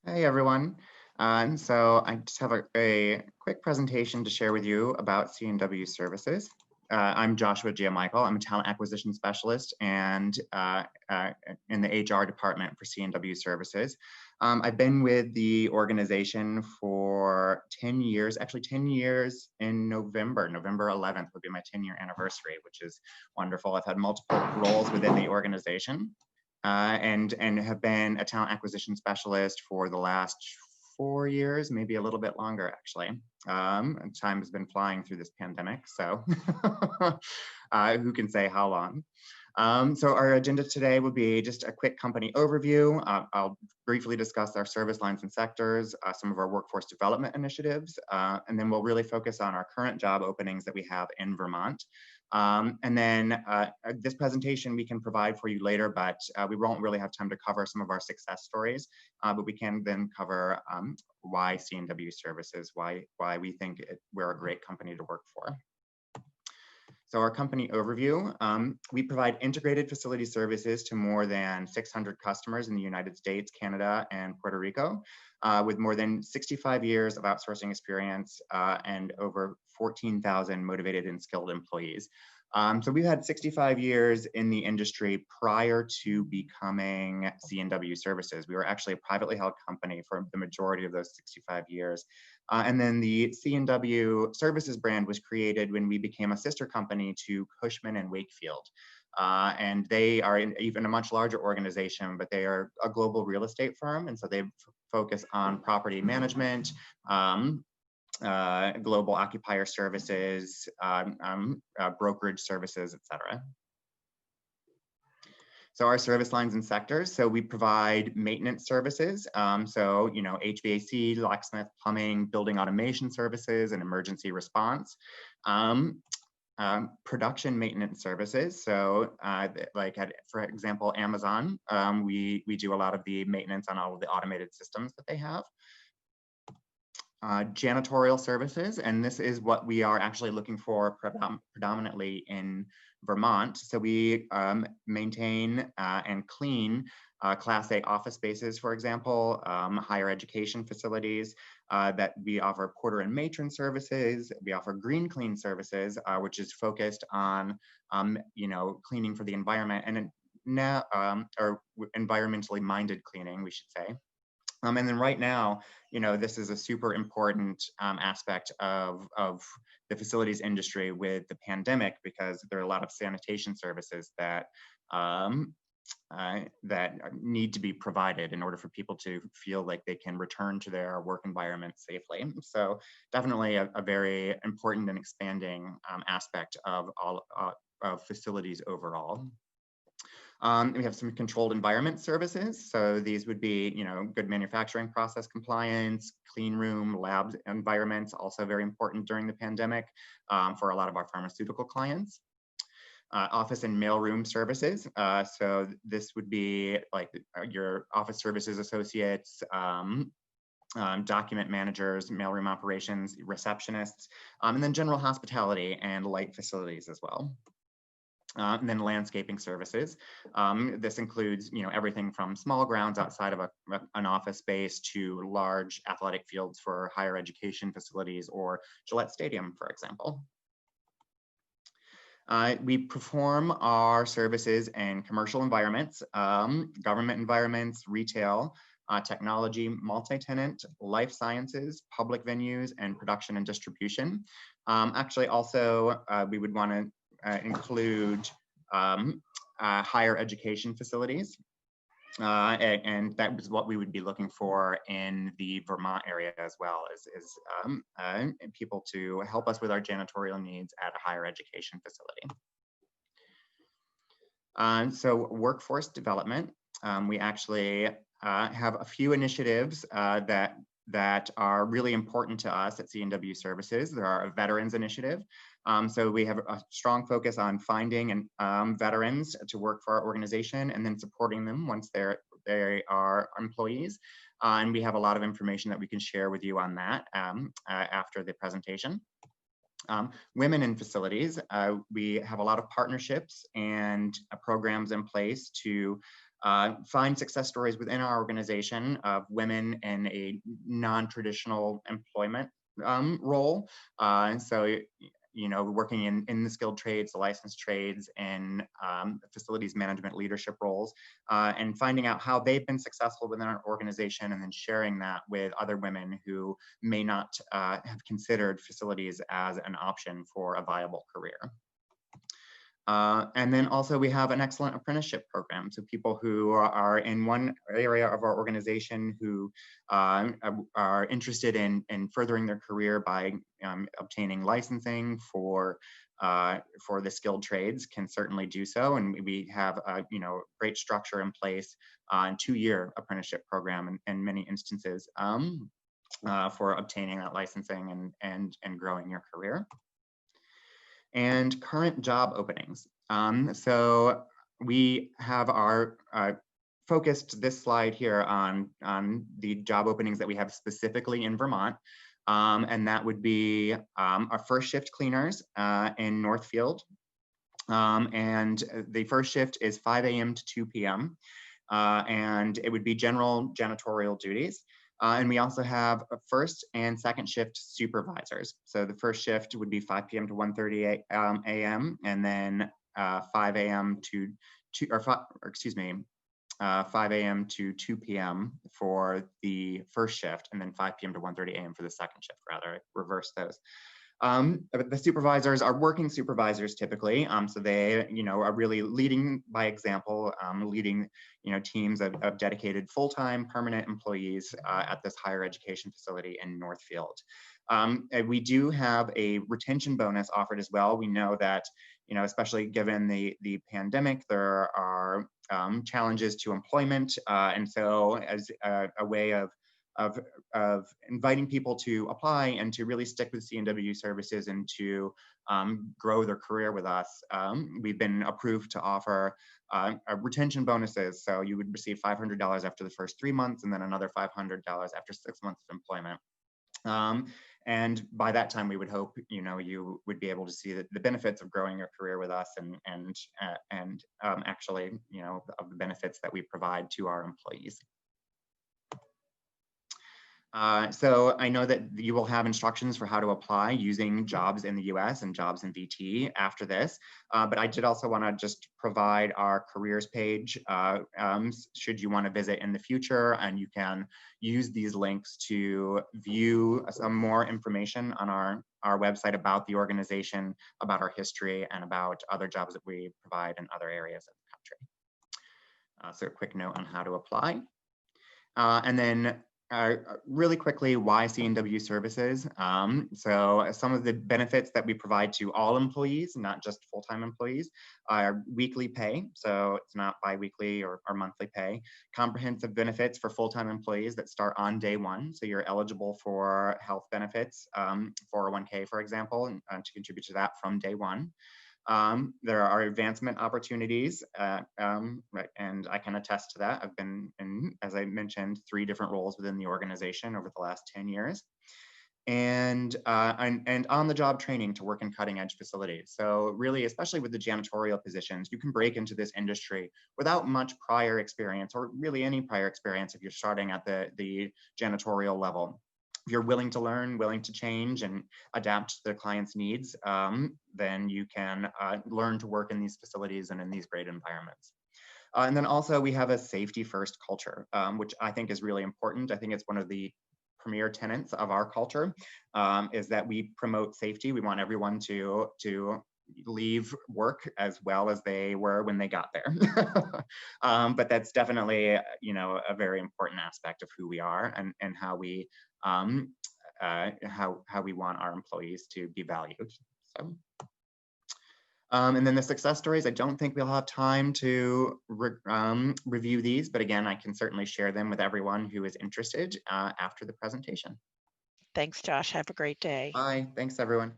Hey everyone. So I just have a quick presentation to share with you about C&W services. I'm Joshua Giamichael. I'm a talent acquisition specialist and in the HR department for C&W services. I've been with the organization for 10 years, actually 10 years in November 11th would be my 10-year anniversary, which is wonderful. I've had multiple roles within the organization. And have been a talent acquisition specialist for the last 4 years, maybe a little bit longer, actually. Time has been flying through this pandemic, so who can say how long? So our agenda today will be just a quick company overview. I'll briefly discuss our service lines and sectors, some of our workforce development initiatives, and then we'll really focus on our current job openings that we have in Vermont. And then this presentation we can provide for you later, but we won't really have time to cover some of our success stories, but we can then cover why C&W Services, why we think we're a great company to work for. So our company overview, we provide integrated facility services to more than 600 customers in the United States, Canada, and Puerto Rico, with more than 65 years of outsourcing experience and over 14,000 motivated and skilled employees. So we've had 65 years in the industry prior to becoming C&W Services. We were actually a privately held company for the majority of those 65 years. And then the C&W Services brand was created when we became a sister company to Cushman and Wakefield. And they are even a much larger organization, but they are a global real estate firm. And so they focus on property management, global occupier services, brokerage services, et cetera. So our service lines and sectors, so we provide maintenance services. So, HVAC, locksmith, plumbing, building automation services, and emergency response. Production maintenance services. So for example, Amazon, we do a lot of the maintenance on all of the automated systems that they have. Janitorial services, and this is what we are actually looking for predominantly in Vermont. So we maintain and clean Class A office spaces, for example, higher education facilities, that we offer porter and matron services. We offer green clean services, which is focused on, cleaning for the environment and or environmentally minded cleaning, we should say. And then right now, this is a super important aspect of the facilities industry with the pandemic, because there are a lot of sanitation services that need to be provided in order for people to feel like they can return to their work environment safely. So definitely a very important and expanding aspect of all of facilities overall. We have some controlled environment services. So these would be, good manufacturing process compliance, clean room, lab environments, also very important during the pandemic for a lot of our pharmaceutical clients. Office and mailroom services. So this would be like your office services associates, document managers, mailroom operations, receptionists, and then general hospitality and light facilities as well. And then landscaping services. This includes, everything from small grounds outside of an office space to large athletic fields for higher education facilities or Gillette Stadium, for example. We perform our services in commercial environments, government environments, retail, technology, multi-tenant, life sciences, public venues, and production and distribution. Actually, also, we would want to include higher education facilities. And that is what we would be looking for in the Vermont area as well, is people to help us with our janitorial needs at a higher education facility. So workforce development, we actually have a few initiatives that are really important to us at C&W Services. There are a veterans initiative. So we have a strong focus on finding veterans to work for our organization and then supporting them once they are employees. And we have a lot of information that we can share with you on that after the presentation. Women in facilities, we have a lot of partnerships and programs in place to find success stories within our organization of women in a non-traditional employment role. So, working in the skilled trades, the licensed trades, and facilities management leadership roles, and finding out how they've been successful within our organization, and then sharing that with other women who may not have considered facilities as an option for a viable career. And then also we have an excellent apprenticeship program. So people who are in one area of our organization who are interested in furthering their career by obtaining licensing for the skilled trades can certainly do so. And we have a great structure in place and 2-year apprenticeship program in many instances for obtaining that licensing and growing your career. And current job openings. So we have our focused this slide here on the job openings that we have specifically in Vermont. And that would be our first shift cleaners in Northfield. And the first shift is 5 a.m. to 2 p.m. And it would be general janitorial duties. And we also have a first and second shift supervisors. So the first shift would be 5 p.m. to 1:30 a.m. and then 5 a.m. to 5 a.m. to 2 p.m. for the first shift, and then 5 p.m. to 1:30 a.m. for the second shift, rather, reverse those. But the supervisors are working supervisors typically, so they, are really leading by example, leading, teams of dedicated full-time permanent employees at this higher education facility in Northfield. And we do have a retention bonus offered as well. We know that, especially given the pandemic, there are challenges to employment, and so as a way of inviting people to apply and to really stick with C&W services and to grow their career with us, we've been approved to offer retention bonuses. So you would receive $500 after the first 3 months, and then another $500 after 6 months of employment. And by that time, we would hope, you would be able to see the benefits of growing your career with us and actually, of the benefits that we provide to our employees. So I know that you will have instructions for how to apply using Jobs in the US and JobsInVT after this, but I did also want to just provide our careers page should you want to visit in the future, and you can use these links to view some more information on our website about the organization, about our history, and about other jobs that we provide in other areas of the country. So a quick note on how to apply. And then really quickly, why C&W services? So some of the benefits that we provide to all employees, not just full-time employees, are weekly pay. So it's not biweekly or monthly pay. Comprehensive benefits for full-time employees that start on day one. So you're eligible for health benefits, 401k, for example, and to contribute to that from day one. There are advancement opportunities, right, and I can attest to that. I've been in, as I mentioned, 3 different roles within the organization over the last 10 years. And on-the-job training to work in cutting-edge facilities. So really, especially with the janitorial positions, you can break into this industry without much prior experience, or really any prior experience if you're starting at the janitorial level. If you're willing to learn, willing to change and adapt to their clients' needs, then you can learn to work in these facilities and in these great environments. And then also we have a safety first culture, which I think is really important. I think it's one of the premier tenets of our culture, is that we promote safety. We want everyone to leave work as well as they were when they got there. But that's definitely, a very important aspect of who we are and how we how we want our employees to be valued. So, and then the success stories, I don't think we'll have time to review these, but again, I can certainly share them with everyone who is interested after the presentation. Thanks, Josh. Have a great day. Bye. Thanks, everyone.